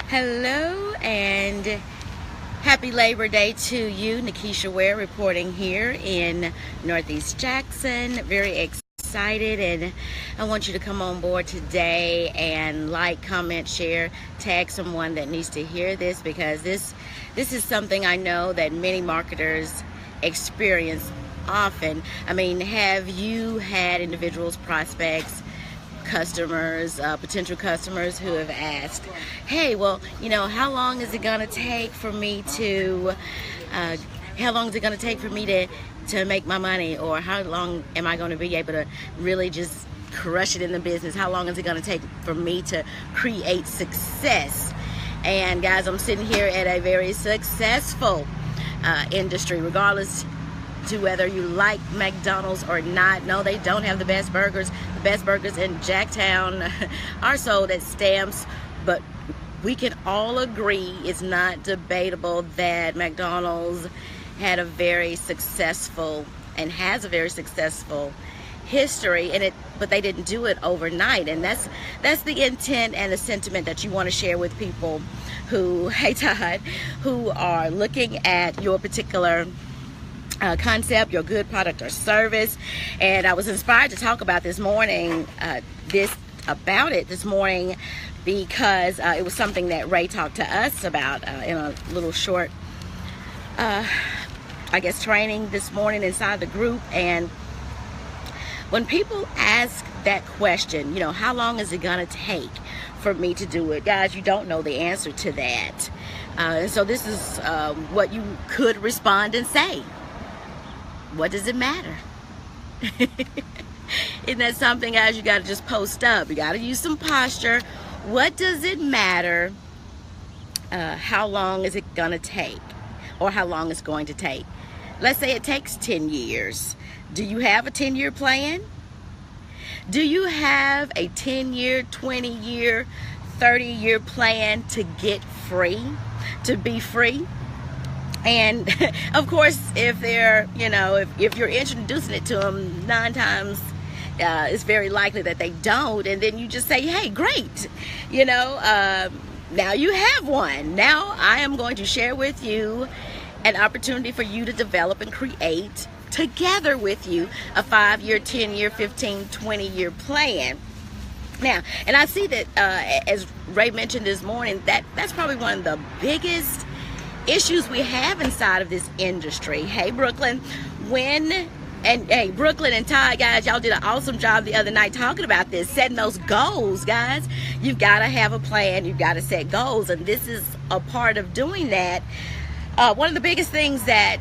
Hello and happy Labor Day to you. Nikisha Ware reporting here in Northeast Jackson. Very excited, and I want you to come on board today and like, comment, share, tag someone that needs to hear this, because this is something I know that many marketers experience often. I mean, have you had individuals, prospects, customers, potential customers who have asked, hey, well, how long is it going to take for me to make my money, or how long am I going to be able to really just crush it in the business? How long is it going to take for me to create success? And guys, I'm sitting here at a very successful industry, regardless to whether you like McDonald's or not. No, they don't have the best burgers. The best burgers in Jacktown are sold at Stamps, but we can all agree, it's not debatable, that McDonald's had a very successful and has a very successful history in it, but they didn't do it overnight. And that's the intent and the sentiment that you want to share with people who, hey Todd, who are looking at your particular concept, your good product or service. And I was inspired to talk about this morning, this morning, because it was something that Ray talked to us about in a little short, training this morning inside the group. And when people ask that question, how long is it gonna take for me to do it? Guys, you don't know the answer to that. And so this is what you could respond and say. What does it matter? Isn't that something, guys? You got to just post up. You got to use some posture. What does it matter? How long is it going to take? Or how long it's going to take? Let's say it takes 10 years. Do you have a 10-year plan? Do you have a 10-year, 20-year, 30-year plan to get free? To be free? And of course, if they're, if you're introducing it to them 9 times, it's very likely that they don't. And then you just say, hey, great. Now you have one. Now I am going to share with you an opportunity for you to develop and create together with you a 5-year, 10-year, 15, 20-year plan. Now, and I see that, as Ray mentioned this morning, that's probably one of the biggest issues we have inside of this industry. Hey, Brooklyn, Brooklyn and Todd, guys, y'all did an awesome job the other night talking about this, setting those goals, guys. You've got to have a plan. You've got to set goals, and this is a part of doing that. One of the biggest things that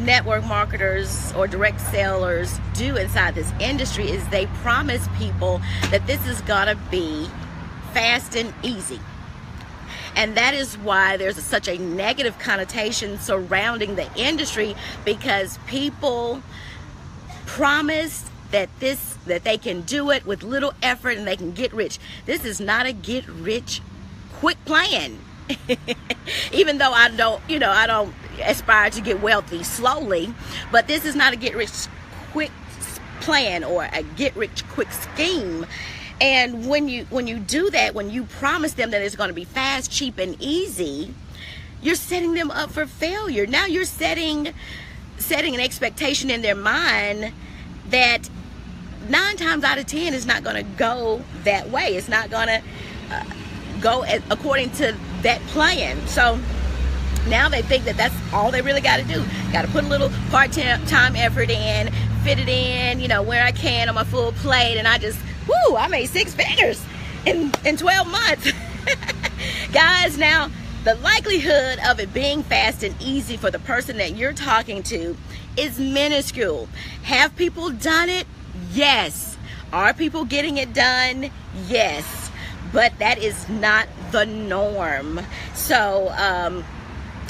network marketers or direct sellers do inside this industry is they promise people that this is gonna be fast and easy. And that is why there's such a negative connotation surrounding the industry, because people promise that they can do it with little effort and they can get rich. This is not a get rich quick plan. Even though I don't aspire to get wealthy slowly, but this is not a get rich quick plan or a get rich quick scheme. And when you do that, when you promise them that it's going to be fast, cheap, and easy, you're setting them up for failure. Now you're setting an expectation in their mind that 9 times out of 10 is not going to go that way. It's not going to go according to that plan. So now they think that that's all they really got to do. Got to put a little part-time effort in, fit it in, where I can on my full plate, and I made 6 figures in 12 months. Guys, now the likelihood of it being fast and easy for the person that you're talking to is minuscule. Have people done it? Yes. Are people getting it done? Yes. But that is not the norm. So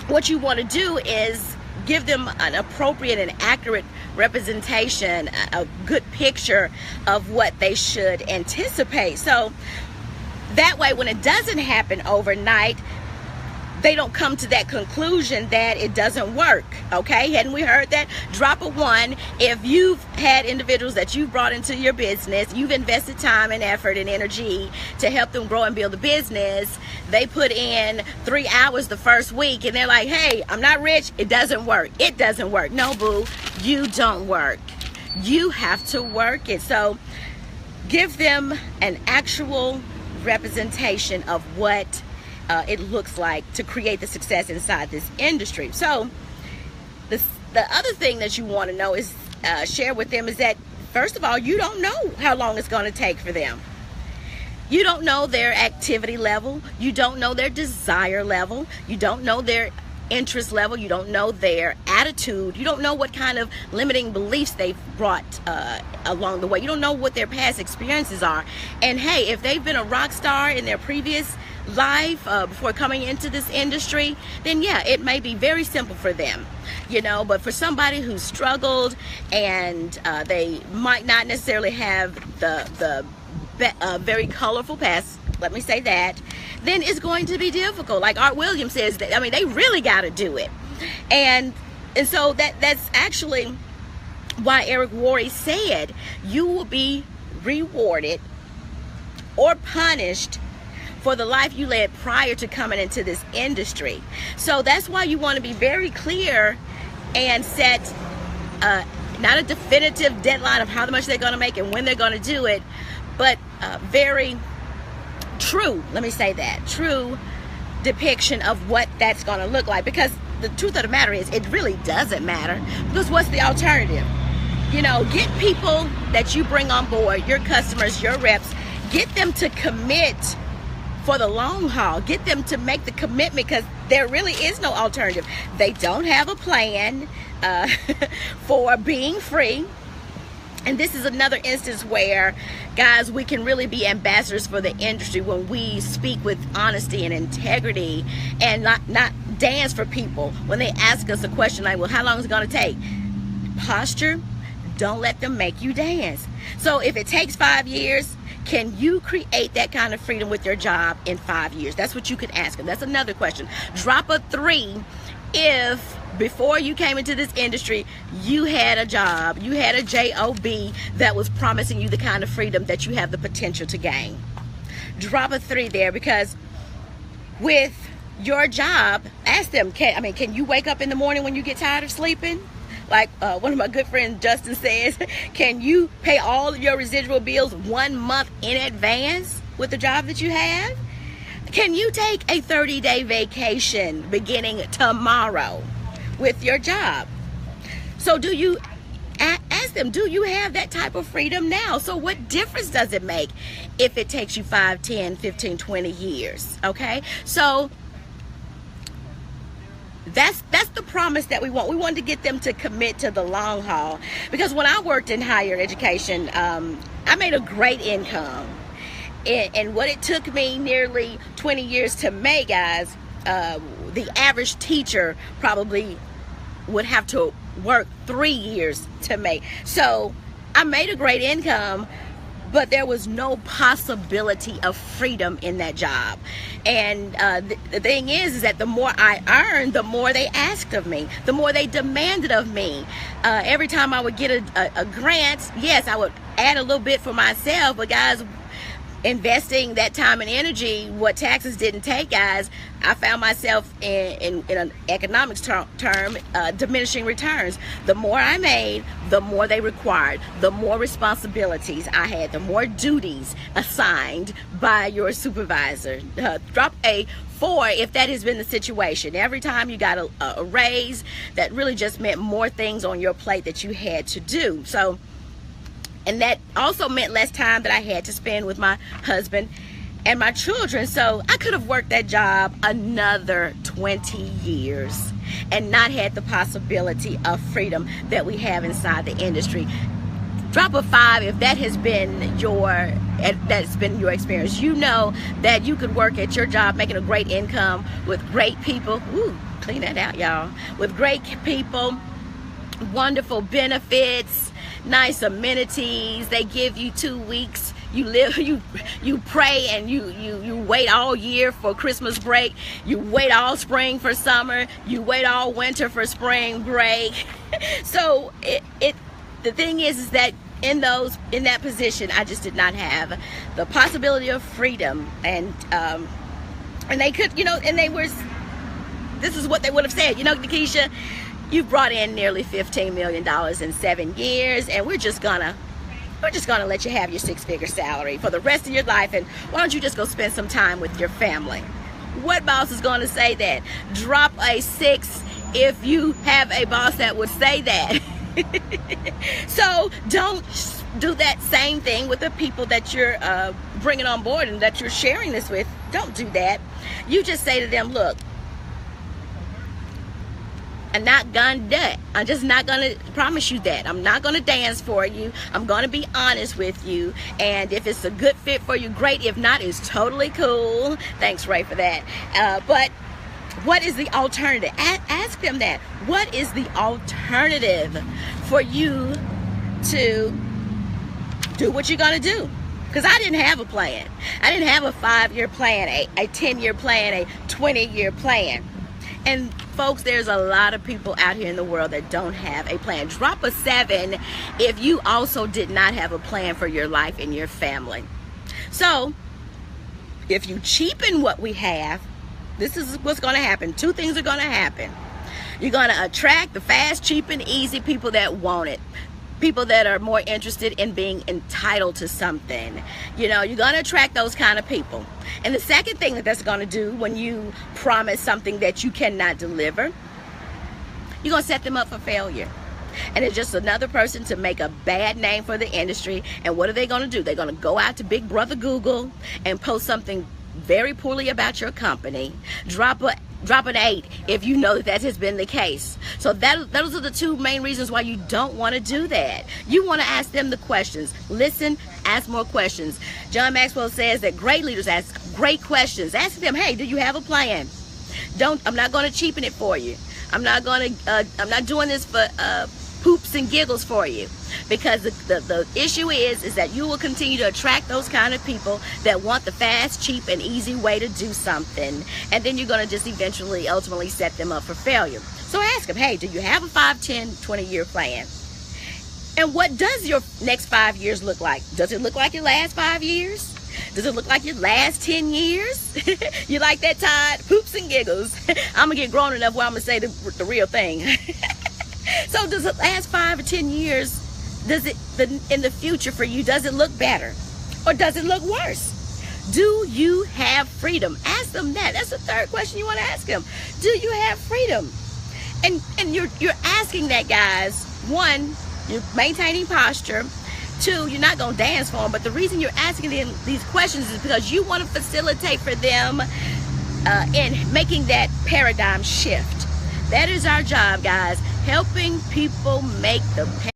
what you want to do is give them an appropriate and accurate representation, a good picture of what they should anticipate. So that way, when it doesn't happen overnight, they don't come to that conclusion that it doesn't work. Okay, hadn't we heard that? Drop a 1 if you've had individuals that you've brought into your business, you've invested time and effort and energy to help them grow and build a business. They put in 3 hours the first week and they're like, hey, I'm not rich, it doesn't work. It doesn't work. No, boo, you don't work. You have to work it. So give them an actual representation of what it looks like to create the success inside this industry. So the other thing that you want to know is share with them is that, first of all, you don't know how long it's going to take for them. You don't know their activity level. You don't know their desire level. You don't know their interest level. You don't know their attitude. You don't know what kind of limiting beliefs they've brought along the way. You don't know what their past experiences are. And hey, if they've been a rock star in their previous life before coming into this industry, then yeah, it may be very simple for them, you know. But for somebody who's struggled and they might not necessarily have the very colorful past, let me say that, then it's going to be difficult. Like Art Williams says, that, I mean, they really got to do it. And so that's actually why Eric Worre said you will be rewarded or punished for the life you led prior to coming into this industry. So that's why you want to be very clear and set not a definitive deadline of how much they're going to make and when they're going to do it, but very true, let me say that, true depiction of what that's going to look like. Because the truth of the matter is, it really doesn't matter, because what's the alternative? You know, get people that you bring on board, your customers, your reps, get them to commit for the long haul. Get them to make the commitment, because there really is no alternative. They don't have a plan for being free. And this is another instance where, guys, we can really be ambassadors for the industry when we speak with honesty and integrity and not dance for people. When they ask us a question like, well, how long is it going to take? Posture, don't let them make you dance. So if it takes 5 years, can you create that kind of freedom with your job in 5 years? That's what you could ask them. That's another question. Drop a 3 if before you came into this industry, you had a job, you had a job that was promising you the kind of freedom that you have the potential to gain. Drop a 3 there, because with your job, ask them, can you wake up in the morning when you get tired of sleeping? Like one of my good friends, Justin, says, can you pay all of your residual bills 1 month in advance with the job that you have? Can you take a 30-day vacation beginning tomorrow with your job? So do you ask them, do you have that type of freedom now? So what difference does it make if it takes you 5, 10, 15, 20 years? Okay, so that's the promise that we want. We want to get them to commit to the long haul, because when I worked in higher education, I made a great income. And what it took me nearly 20 years to make, guys, the average teacher probably would have to work 3 years to make. So I made a great income, but there was no possibility of freedom in that job. And the thing is that the more I earned, the more they asked of me, the more they demanded of me. Every time I would get a grant, yes, I would add a little bit for myself, but guys, investing that time and energy, what taxes didn't take, guys, I found myself in an economics term, diminishing returns. The more I made, the more they required, the more responsibilities I had, the more duties assigned by your supervisor. Drop a 4 if that has been the situation. Every time you got a raise, that really just meant more things on your plate that you had to do. So, and that also meant less time that I had to spend with my husband and my children. So I could have worked that job another 20 years and not had the possibility of freedom that we have inside the industry. Drop a 5 if that has been your experience. You know that you could work at your job making a great income with great people. Ooh, clean that out, y'all. With great people, wonderful benefits, nice amenities. They give you 2 weeks you live, you pray, and you wait all year for Christmas break. You wait all spring for summer. You wait all winter for spring break. So the thing is that in that position, I just did not have the possibility of freedom, and they could, and they were. This is what they would have said, Nikisha, you've brought in nearly $15 million in 7 years, and we're just gonna let you have your 6-figure salary for the rest of your life, and why don't you just go spend some time with your family? What boss is gonna say that? Drop a 6 if you have a boss that would say that. So don't do that same thing with the people that you're bringing on board and that you're sharing this with. Don't do that. You just say to them, look, I'm not gonna do it. I'm just not gonna promise you that. I'm not gonna dance for you. I'm gonna be honest with you. And if it's a good fit for you, great. If not, it's totally cool. Thanks, Ray, for that. But what is the alternative? Ask them that. What is the alternative for you to do what you're gonna do? Because I didn't have a plan. I didn't have a 5-year plan, a 10-year plan, a 20-year plan. And folks, there's a lot of people out here in the world that don't have a plan. Drop a 7 if you also did not have a plan for your life and your family. So if you cheapen what we have, this is what's going to happen. 2 things are going to happen. You're going to attract the fast, cheap, and easy people that want it. People that are more interested in being entitled to something. You're going to attract those kind of people. And the second thing that's going to do when you promise something that you cannot deliver, you're going to set them up for failure. And it's just another person to make a bad name for the industry. And what are they going to do? They're going to go out to Big Brother Google and post something very poorly about your company. Drop an 8 if you know that has been the case. So those are the 2 main reasons why you don't want to do that. You want to ask them the questions. Listen, ask more questions. John Maxwell says that great leaders ask great questions. Ask them, hey, do you have a plan? I'm not going to cheapen it for you. I'm not doing this for poops and giggles for you. Because the issue is that you will continue to attract those kind of people that want the fast, cheap, and easy way to do something. And then you're going to just ultimately set them up for failure. So ask them, hey, do you have a 5, 10, 20-year plan? And what does your next 5 years look like? Does it look like your last 5 years? Does it look like your last 10 years? You like that, Todd? Poops and giggles. I'm going to get grown enough where I'm going to say the real thing. So does the last 5 or 10 years, in the future for you, does it look better? Or does it look worse? Do you have freedom? Ask them that. That's the third question you want to ask them. Do you have freedom? And you're asking that, guys. 1, you're maintaining posture. 2, you're not going to dance for them. But the reason you're asking them these questions is because you want to facilitate for them in making that paradigm shift. That is our job, guys. Helping people make the